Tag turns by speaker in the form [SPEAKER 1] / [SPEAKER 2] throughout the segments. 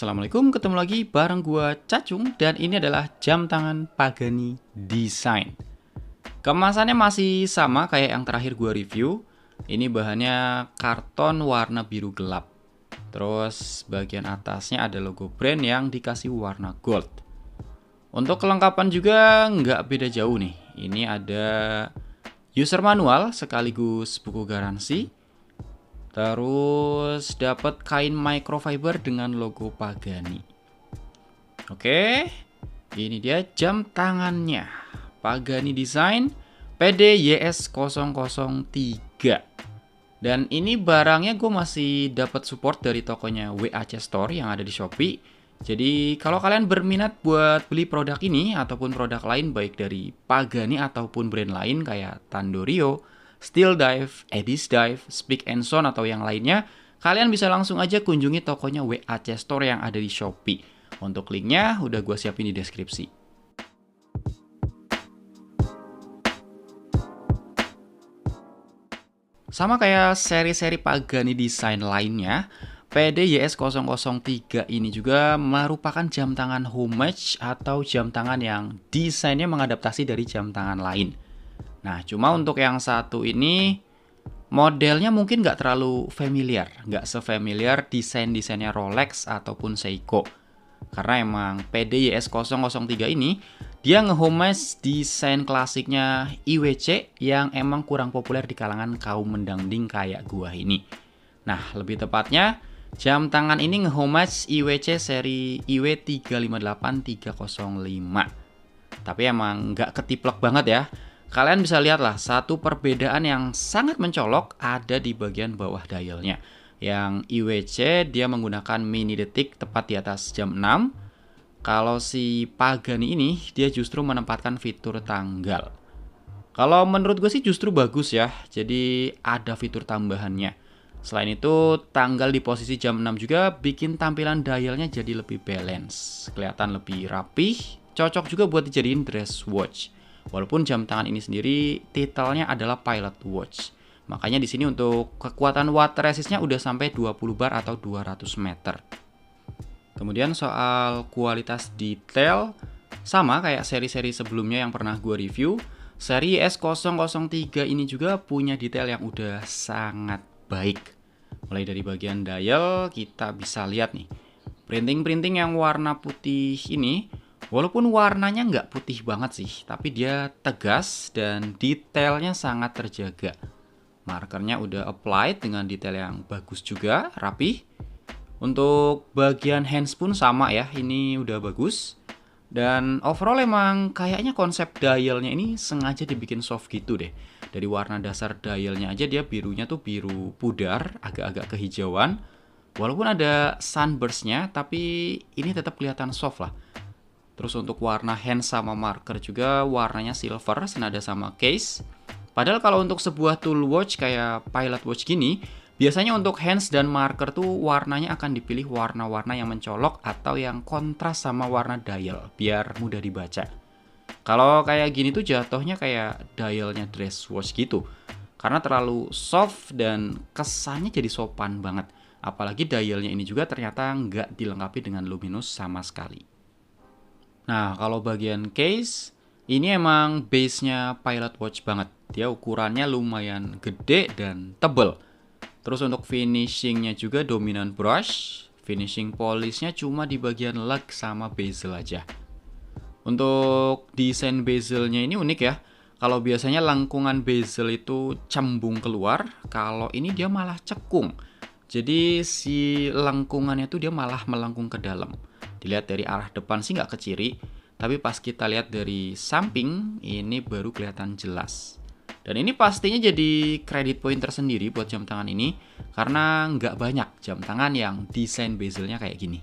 [SPEAKER 1] Assalamualaikum, ketemu lagi bareng gua Cacung dan ini adalah jam tangan Pagani Design. Kemasannya masih sama kayak yang terakhir gua review. Ini bahannya karton warna biru gelap. Terus bagian atasnya ada logo brand yang dikasih warna gold. Untuk kelengkapan juga nggak beda jauh nih. Ini ada user manual sekaligus buku garansi. Terus dapat kain microfiber dengan logo Pagani. Oke, ini dia jam tangannya. Pagani Design PDYS003. Dan ini barangnya gue masih dapat support dari tokonya WAC Store yang ada di Shopee. Jadi kalau kalian berminat buat beli produk ini ataupun produk lain baik dari Pagani ataupun brand lain kayak Tandorio, Steel Dive, Edis Dive, Speak and Sound atau yang lainnya, kalian bisa langsung aja kunjungi tokonya WAC Store yang ada di Shopee. Untuk linknya udah gue siapin di deskripsi. Sama kayak seri-seri Pagani Design lainnya, PDYS003 ini juga merupakan jam tangan homage atau jam tangan yang desainnya mengadaptasi dari jam tangan lain. Nah, cuma untuk yang satu ini modelnya mungkin nggak terlalu familiar, nggak sefamiliar desain-desainnya Rolex ataupun Seiko. Karena emang PDYS003 ini dia nge-homage desain klasiknya IWC yang emang kurang populer di kalangan kaum mendangding kayak gua ini. Nah, lebih tepatnya jam tangan ini nge-homage IWC seri IW358305. Tapi emang nggak ketiplek banget ya. Kalian bisa lihat lah, satu perbedaan yang sangat mencolok ada di bagian bawah dialnya. Yang IWC dia menggunakan mini detik tepat di atas jam 6. Kalau si Pagani ini dia justru menempatkan fitur tanggal. Kalau menurut gue sih justru bagus ya, jadi ada fitur tambahannya. Selain itu, tanggal di posisi jam 6 juga bikin tampilan dialnya jadi lebih balance. Kelihatan lebih rapih, cocok juga buat dijadiin dress watch. Walaupun jam tangan ini sendiri titelnya adalah Pilot Watch. Makanya di sini untuk kekuatan watt resistnya udah sampai 20 bar atau 200 meter. Kemudian soal kualitas detail sama kayak seri-seri sebelumnya yang pernah gue review. Seri S003 ini juga punya detail yang udah sangat baik. Mulai dari bagian dial kita bisa lihat nih. Printing-printing yang warna putih ini walaupun warnanya nggak putih banget sih, tapi dia tegas dan detailnya sangat terjaga. Markernya udah applied dengan detail yang bagus juga, rapi. Untuk bagian hands pun sama ya, ini udah bagus. Dan overall emang kayaknya konsep dialnya ini sengaja dibikin soft gitu deh. Dari warna dasar dialnya aja dia birunya tuh biru pudar, agak-agak kehijauan. Walaupun ada sunburstnya, tapi ini tetap kelihatan soft lah. Terus untuk warna hand sama marker juga warnanya silver senada sama case. Padahal kalau untuk sebuah tool watch kayak Pilot Watch gini, biasanya untuk hands dan marker tuh warnanya akan dipilih warna-warna yang mencolok atau yang kontras sama warna dial biar mudah dibaca. Kalau kayak gini tuh jatuhnya kayak dialnya dress watch gitu. Karena terlalu soft dan kesannya jadi sopan banget. Apalagi dialnya ini juga ternyata nggak dilengkapi dengan luminous sama sekali. Nah, kalau bagian case, ini emang base-nya Pilot Watch banget. Dia ukurannya lumayan gede dan tebel. Terus untuk finishingnya juga dominant brush. Finishing polish-nya cuma di bagian lug sama bezel aja. Untuk desain bezelnya ini unik ya. Kalau biasanya lengkungan bezel itu cembung keluar, kalau ini dia malah cekung. Jadi si lengkungannya tuh dia malah melengkung ke dalam. Dilihat dari arah depan sih nggak ke kiri, tapi pas kita lihat dari samping, ini baru kelihatan jelas. Dan ini pastinya jadi credit point tersendiri buat jam tangan ini, karena nggak banyak jam tangan yang desain bezelnya kayak gini.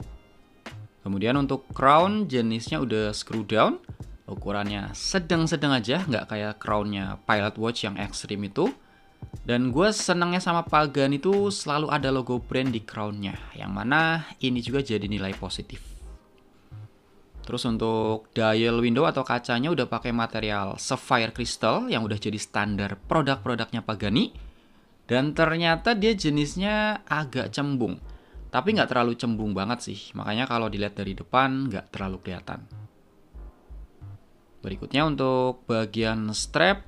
[SPEAKER 1] Kemudian untuk crown jenisnya udah screw down, ukurannya sedang-sedang aja, nggak kayak crownnya Pilot Watch yang ekstrim itu. Dan gue senangnya sama Pagani itu selalu ada logo brand di crownnya, yang mana ini juga jadi nilai positif. Terus untuk dial window atau kacanya udah pakai material sapphire crystal yang udah jadi standar produk-produknya Pagani. Dan ternyata dia jenisnya agak cembung. tapi nggak terlalu cembung banget sih. Makanya kalau dilihat dari depan nggak terlalu kelihatan. Berikutnya untuk bagian strap.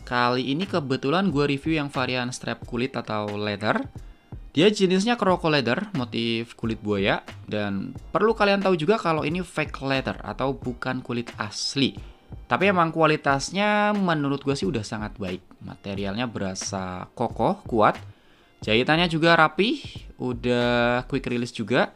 [SPEAKER 1] Kali ini kebetulan gue review yang varian strap kulit atau leather. Dia jenisnya croco leather, motif kulit buaya. Dan perlu kalian tahu juga kalau ini fake leather atau bukan kulit asli. Tapi emang kualitasnya menurut gue sih udah sangat baik. Materialnya berasa kokoh, kuat. Jahitannya juga rapi, udah quick release juga.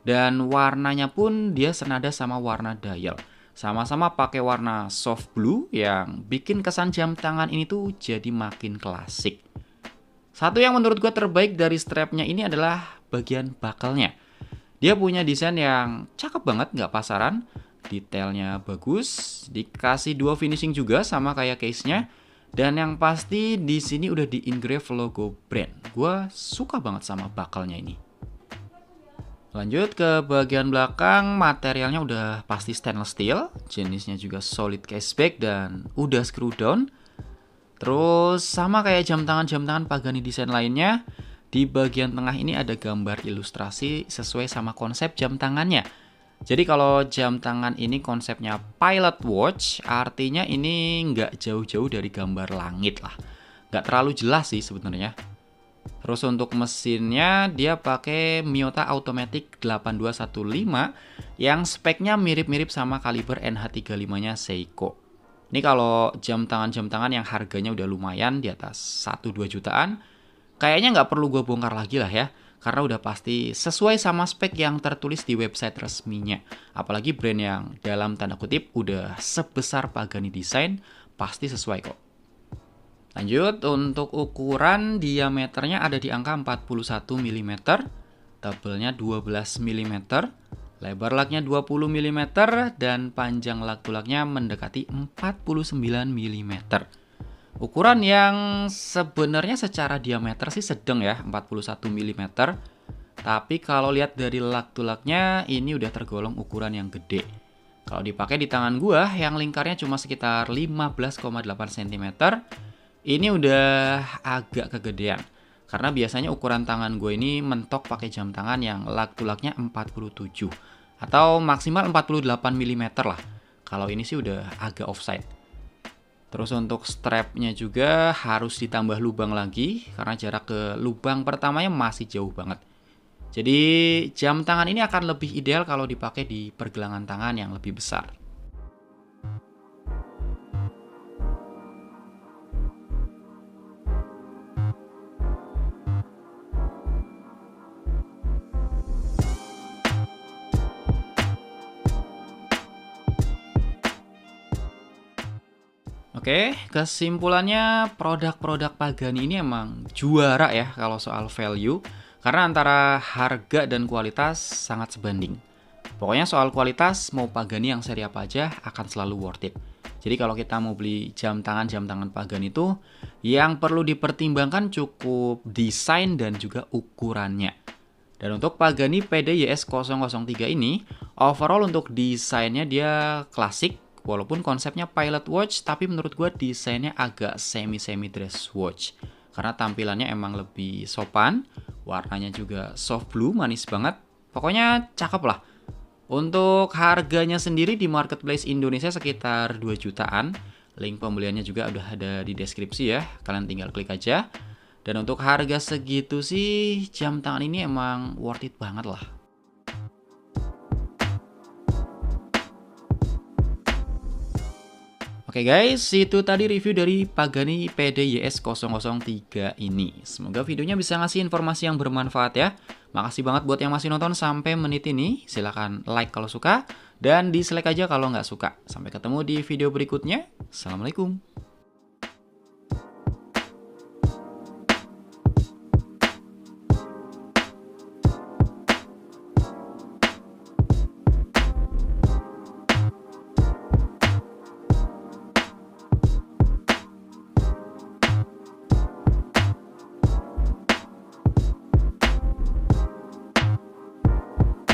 [SPEAKER 1] Dan warnanya pun dia senada sama warna dial. Sama-sama pakai warna soft blue yang bikin kesan jam tangan ini tuh jadi makin klasik. Satu yang menurut gue terbaik dari strapnya ini adalah bagian buckle-nya. Dia punya desain yang cakep banget, nggak pasaran. Detailnya bagus, dikasih dua finishing juga sama kayak case-nya. Dan yang pasti di sini udah di-engrave logo brand. Gue suka banget sama buckle-nya ini. Lanjut ke bagian belakang, materialnya udah pasti stainless steel. Jenisnya juga solid caseback dan udah screw down. Terus sama kayak jam tangan Pagani desain lainnya, di bagian tengah ini ada gambar ilustrasi sesuai sama konsep jam tangannya. Jadi kalau jam tangan ini konsepnya pilot watch, artinya ini nggak jauh-jauh dari gambar langit lah. Nggak terlalu jelas sih sebenarnya. Terus untuk mesinnya dia pakai Miyota Automatic 8215 yang speknya mirip-mirip sama kaliber NH35-nya Seiko. Ini kalau jam tangan yang harganya udah lumayan di atas 1-2 jutaan, kayaknya nggak perlu gue bongkar lagi lah ya. Karena udah pasti sesuai sama spek yang tertulis di website resminya. Apalagi brand yang dalam tanda kutip udah sebesar Pagani Design, pasti sesuai kok. Lanjut, untuk ukuran diameternya ada di angka 41 mm, tebelnya 12 mm, lebar laknya 20 mm, dan panjang lak tulaknya mendekati 49 mm. Ukuran yang sebenarnya secara diameter sih sedang ya, 41 mm. Tapi kalau lihat dari lak tulaknya, ini udah tergolong ukuran yang gede. Kalau dipakai di tangan gua, yang lingkarnya cuma sekitar 15,8 cm, ini udah agak kegedean. Karena biasanya ukuran tangan gue ini mentok pakai jam tangan yang lak tulaknya 47 atau maksimal 48 mm lah. Kalau ini sih udah agak offside. Terus untuk strapnya juga harus ditambah lubang lagi karena jarak ke lubang pertamanya masih jauh banget. Jadi jam tangan ini akan lebih ideal kalau dipakai di pergelangan tangan yang lebih besar. Oke, kesimpulannya produk-produk Pagani ini emang juara ya kalau soal value. Karena antara harga dan kualitas sangat sebanding. Pokoknya soal kualitas, mau Pagani yang seri apa aja akan selalu worth it. Jadi kalau kita mau beli jam tangan Pagani itu, yang perlu dipertimbangkan cukup desain dan juga ukurannya. Dan untuk Pagani PDYS 003 ini, overall untuk desainnya dia klasik. Walaupun konsepnya pilot watch, tapi menurut gue desainnya agak semi-semi dress watch. Karena tampilannya emang lebih sopan, warnanya juga soft blue, manis banget. Pokoknya cakep lah. Untuk harganya sendiri di marketplace Indonesia sekitar 2 jutaan. Link pembeliannya juga udah ada di deskripsi ya, kalian tinggal klik aja. Dan untuk harga segitu sih, jam tangan ini emang worth it banget lah. Oke guys, itu tadi review dari Pagani PDYS 003 ini. Semoga videonya bisa ngasih informasi yang bermanfaat ya. Makasih banget buat yang masih nonton sampai menit ini. Silahkan like kalau suka, dan dislike aja kalau nggak suka. Sampai ketemu di video berikutnya. Assalamualaikum.